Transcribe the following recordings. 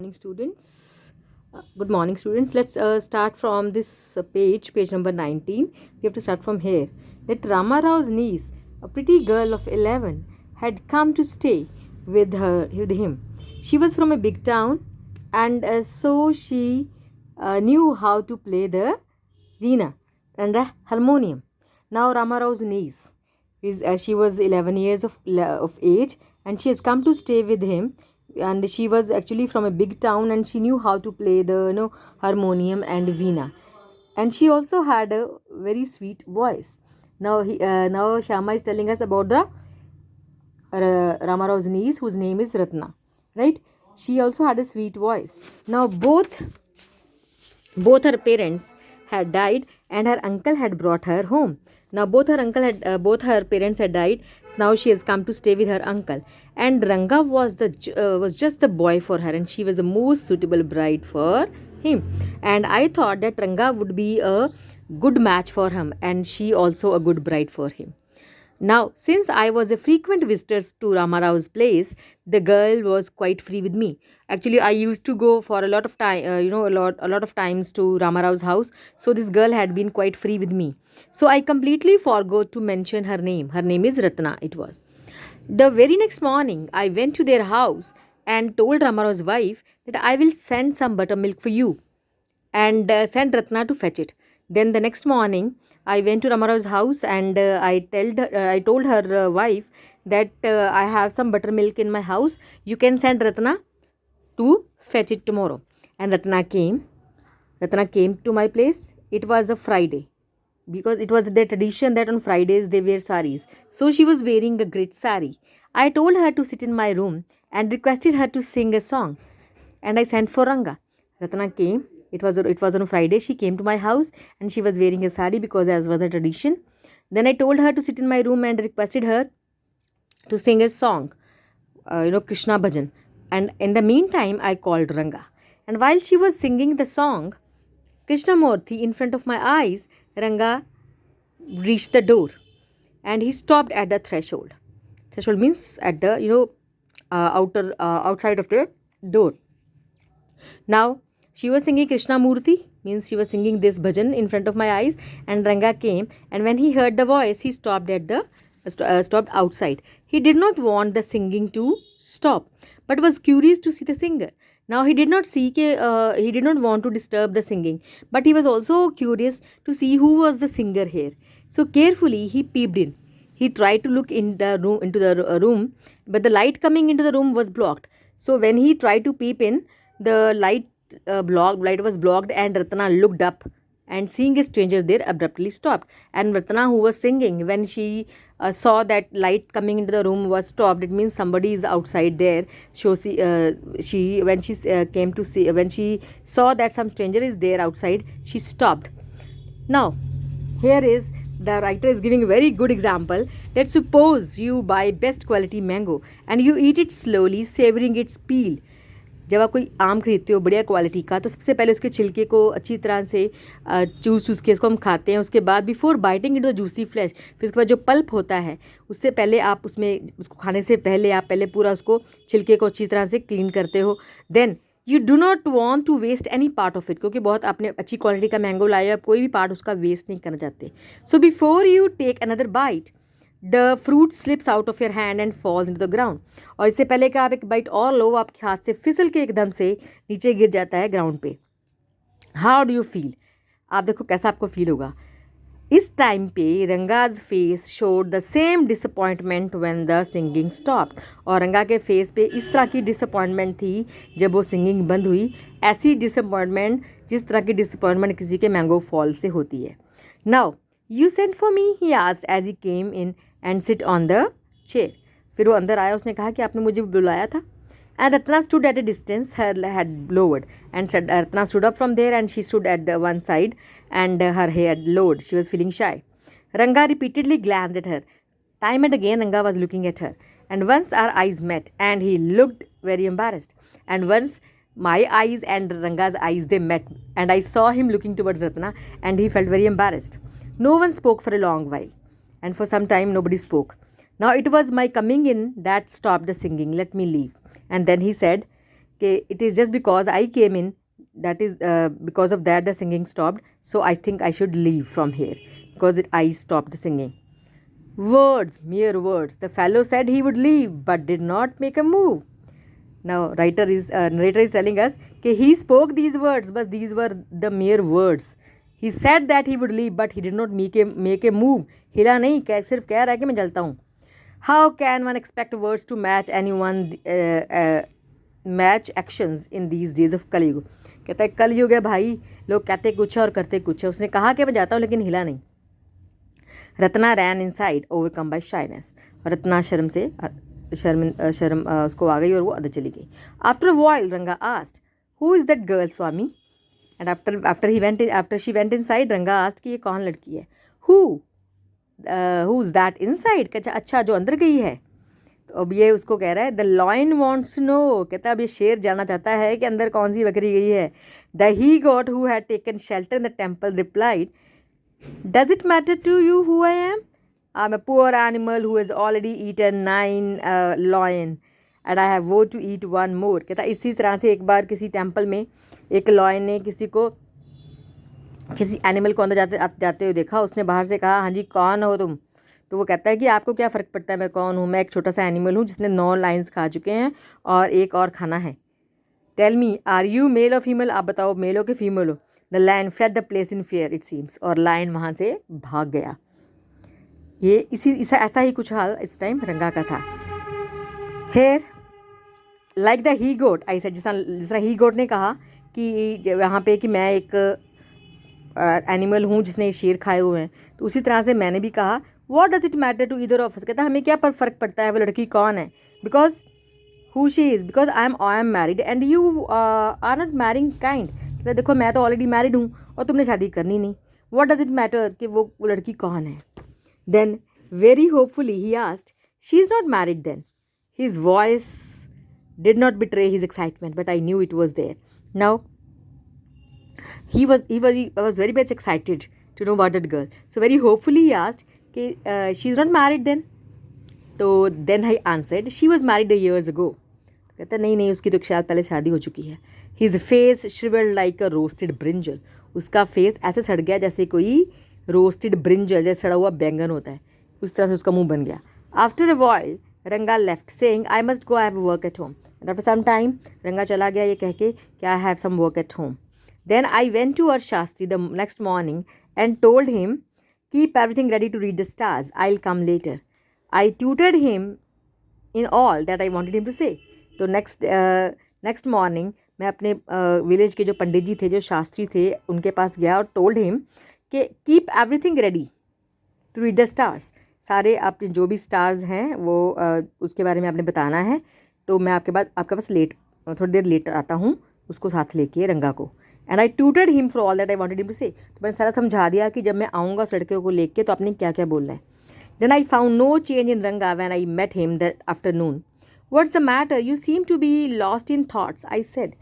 Morning students. Good morning students. Let's start from this page number 19. We have to start from here. That Rama Rao's niece, a pretty girl of 11, had come to stay with him. She was from a big town, and so she knew how to play the veena and the harmonium. Now Rama Rao's niece she was 11 years of age, and she has come to stay with him, and she was actually from a big town, and she knew how to play the harmonium and veena, and she also had a very sweet voice. Now Shama is telling us about the Ramarao's niece, whose name is Ratna, right? She also had a sweet voice. Now both her parents had died, and her uncle had brought her home. Now both her parents had died. Now she has come to stay with her uncle, and Ranga was just the boy for her, and she was the most suitable bride for him. And I thought that Ranga would be a good match for him, and she also a good bride for him. Now, since I was a frequent visitor to Ramarao's place, the girl was quite free with me. Actually, I used to go for a lot of time, a lot of times to Ramarao's house. So this girl had been quite free with me. So I completely forgot to mention her name. Her name is Ratna. It was. The very next morning, I went to their house and told Ramarao's wife that I will send some buttermilk for you, and sent Ratna to fetch it. Then the next morning, I went to Ramarao's house, and I told her wife that I have some buttermilk in my house. You can send Ratna to fetch it tomorrow. And Ratna came. Ratna came to my place. It was a Friday, because it was their tradition that on Fridays they wear saris. So she was wearing a great sari. I told her to sit in my room and requested her to sing a song, and I sent for Ranga. Ratna came. It was on a Friday. She came to my house, and she was wearing a sari, because as was the tradition. Then I told her to sit in my room and requested her to sing a song, Krishna Bhajan. And in the meantime, I called Ranga. And while she was singing the song, Krishnamurti, in front of my eyes, Ranga reached the door, and he stopped at the threshold. Threshold means at the outside of the door. Now she was singing Krishnamurti, means she was singing this bhajan in front of my eyes, and Ranga came, and when he heard the voice, he stopped at the stopped outside. He did not want the singing to stop, but was curious to see the singer. Now he did not he did not want to disturb the singing, but he was also curious to see who was the singer here. So carefully he peeped in. He tried to look into the room, but the light coming into the room was blocked. So when he tried to peep in, the light was blocked, and Ratna looked up, and seeing a stranger there, abruptly stopped. And Ratna, who was singing, when she saw that light coming into the room was stopped, it means somebody is outside there. So she when she came to see when she saw that some stranger is there outside, she stopped. Now here is the writer is giving a very good example, that suppose you buy best quality mango and you eat it slowly, savoring its peel. जब आप कोई आम खरीदते हो बढ़िया quality का, तो सबसे पहले उसके छिलके को अच्छी तरह से चूस के उसको हम खाते हैं. उसके बाद before biting into the juicy flash, फिर उसके बाद जो पल्प होता है, उससे पहले आप उसको खाने से पहले आप पहले पूरा उसको छिलके को अच्छी तरह से क्लीन करते हो. Then you do not want to waste any part of it, क्योंकि बहुत आपने अच्छी क्वालिटी का मैंगो लाया, आप कोई भी पार्ट उसका वेस्ट नहीं करना चाहते. So before you take another bite, the fruit slips out of your hand and falls into the ground. और इससे पहले कि आप एक बाइट और लो, आपके हाथ से फिसल के एकदम से नीचे गिर जाता है ग्राउंड पे. How do you feel? आप देखो कैसा आपको फील होगा. इस टाइम पे Ranga's face showed the same disappointment when the singing stopped. और रंगा के फेस पे इस तरह की डिसअपॉइंटमेंट थी जब वो सिंगिंग बंद हुई. ऐसी डिसअपॉइंटमेंट जिस तरह की डिसअपॉइंटमेंट किसी के मैंगो फॉल से होती है. Now you sent for me, he asked as he came in and sit on the chair. फिर वो अंदर आया, उसने कहा कि आपने मुझे बुलाया था. And Ratna stood at a distance, her head lowered, and Ratna stood up from there, and she stood at the one side, and her head lowered. She was feeling shy. Ranga repeatedly glanced at her. Time and again, Ranga was looking at her. And once our eyes met, and he looked very embarrassed. And once my eyes and Ranga's eyes, they met, and I saw him looking towards Ratna, and he felt very embarrassed. No one spoke for a long while, and for some time nobody spoke. Now it was my coming in that stopped the singing. Let me leave. And then he said, कि it is just because I came in, that is because of that the singing stopped, so I think I should leave from here because I stopped the singing. Words, mere words. The fellow said he would leave but did not make a move. Now narrator is telling us कि he spoke these words, but these were the mere words. He said that he would leave but he did not make a move. हिला नहीं, सिर्फ कह रहा है कि मैं जलता हूँ. How can one expect words to match anyone match actions in these days of Kali? कहता है कलयुग है भाई, लोग कहते कुछ है और करते कुछ है. उसने कहा कि मैं जाता हूँ लेकिन हिला नहीं. रत्ना रैन इनसाइड ओवरकम बाय शाइनेस. और रत्ना शर्म उसको आ गई और वो अंदर चली गई. आफ्टर अ व्हाइल रंगा asked, who is that girl Swami? And after she went inside, रंगा आस्क्ड कि ये कौन लड़की है. Who is that inside? अच्छा जो अंदर गई है. तो अब ये उसको कह रहा है the lion wants to know. कहता है अब ये शेर जानना चाहता है कि अंदर कौन सी बकरी गई है. The he goat who had taken shelter in the temple replied, does it matter to you who I am? I am a poor animal who has already eaten 9 lion and I have vowed to eat 1 more. कहता है इसी तरह से एक बार किसी temple में एक lion ने किसी एनिमल को अंदर जाते हुए देखा. उसने बाहर से कहा, हाँ जी कौन हो तुम? तो वो कहता है कि आपको क्या फ़र्क पड़ता है मैं कौन हूँ, मैं एक छोटा सा एनिमल हूँ जिसने 9 लाइन्स खा चुके हैं और एक और खाना है. Tell me are you male और फीमेल? आप बताओ मेल हो कि फीमेल हो. The lion fled the place in fear it seems. और लायन वहाँ से भाग गया. ये ऐसा ही कुछ हाल इस टाइम रंगा का था. फिर like the he goat I said, जिस तरह ही गोट ने कहा कि वहाँ पे कि मैं एक एनिमल हूँ जिसने शेर खाए हुए हैं, तो उसी तरह से मैंने भी कहा what does it matter to either of us. कहता है हमें क्या फ़र्क पड़ता है वो लड़की कौन है. Because who she is, because I am married and you are not marrying kind. कहता देखो मैं तो ऑलरेडी मैरिड हूँ और तुमने शादी करनी नहीं. वॉट डज इट मैटर कि वो लड़की कौन है. Then very hopefully he asked, she is not married then? His voice did not betray his excitement, but I knew it was there. Now he was very much excited to know about that girl. So very hopefully he asked, she is not married then? तो then I answered, she was married a years ago. कहता नहीं उसकी तो शायद पहले शादी हो चुकी है. His face shriveled like a roasted brinjal. उसका फेस ऐसे सड़ गया जैसे कोई रोस्टेड ब्रिंजल, जैसे सड़ा हुआ बैंगन होता है, उस तरह से उसका मुंह बन गया. आफ्टर अ while रंगा left saying I must go, I have work at home. And after some time रंगा चला गया ये कह के कि I have some work at home. Then I went to our Shastri the next morning and told him, keep everything ready to read the stars, I'll come later. I tutored him in all that I wanted him to say. तो next morning मैं अपने village के जो पंडित जी थे, जो शास्त्री थे, उनके पास गया और told him कि keep everything ready to read the stars. सारे आपके जो भी स्टार्स हैं वो उसके बारे में आपने बताना है. तो मैं आपके पास थोड़ी देर लेटर आता हूँ उसको साथ लेके रंगा को. And I tutored him for all that I wanted him to say. तो मैंने सारा समझा दिया कि जब मैं आऊँगा उस लड़के को लेके तो आपने क्या क्या बोलना है. Then I found no change in Ranga when I met him that afternoon. What's the matter, you seem to be lost in thoughts, I said.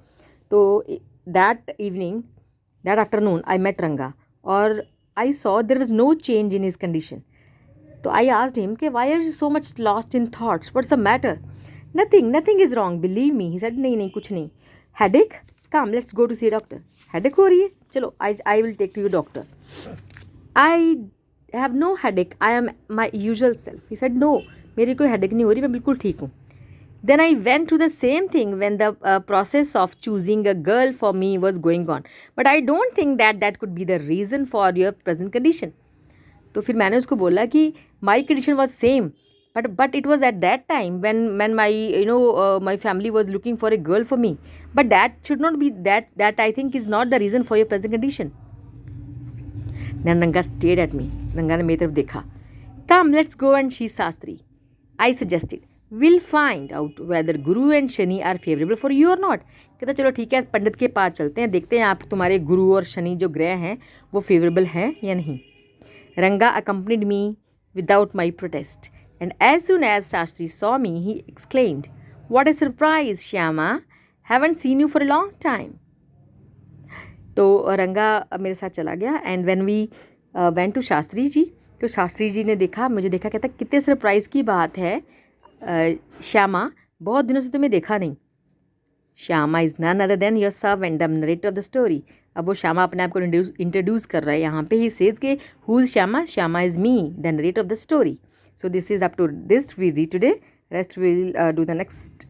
तो that afternoon I met Ranga और I saw there was no change in his condition. तो I asked him कि why are you so much lost in thoughts, what's the matter? Nothing is wrong, believe me. He said नहीं कुछ नहीं. Headache, come let's go to see doctor. Headache हो रही है, चलो I will take to you doctor. I have no headache, I am my usual self. He said no, मेरी कोई headache नहीं हो रही, मैं बिल्कुल ठीक हूँ. Then I went through the same thing when the process of choosing a girl for me was going on. But I don't think that could be the reason for your present condition. तो फिर मैंने उसको बोला कि my condition was same, but it was at that time when my my family was looking for a girl for me. But that should not be that I think is not the reason for your present condition. Then Ranga stared at me. Ranga ने मेरी तरफ देखा. Come, let's go and see Shastri. I suggested. We'll find out whether Guru and Shani are favorable for you or not. कहता चलो ठीक है, पंडित के पास चलते हैं, देखते हैं आप तुम्हारे गुरु और शनि जो ग्रह हैं वो फेवरेबल हैं या नहीं. Ranga accompanied me without my protest, and as soon as Shastri saw me, he exclaimed, "What a surprise, Shyama! Haven't seen you for a long time." तो रंगा मेरे साथ चला गया. And when we went to Shastri ji, तो शास्त्री जी ने मुझे देखा, कहता कितने सरप्राइज़ की बात है श्यामा, बहुत दिनों से तुम्हें देखा नहीं. Shyama is none other than your servant, the narrator of the story. अब वो श्यामा अपने आप को इंट्रोड्यूस कर रहा है यहाँ पे। ही सेज के who is Shyama, Shyama is me, the narrator of the story. So this is up to this we read today. Rest we'll do the next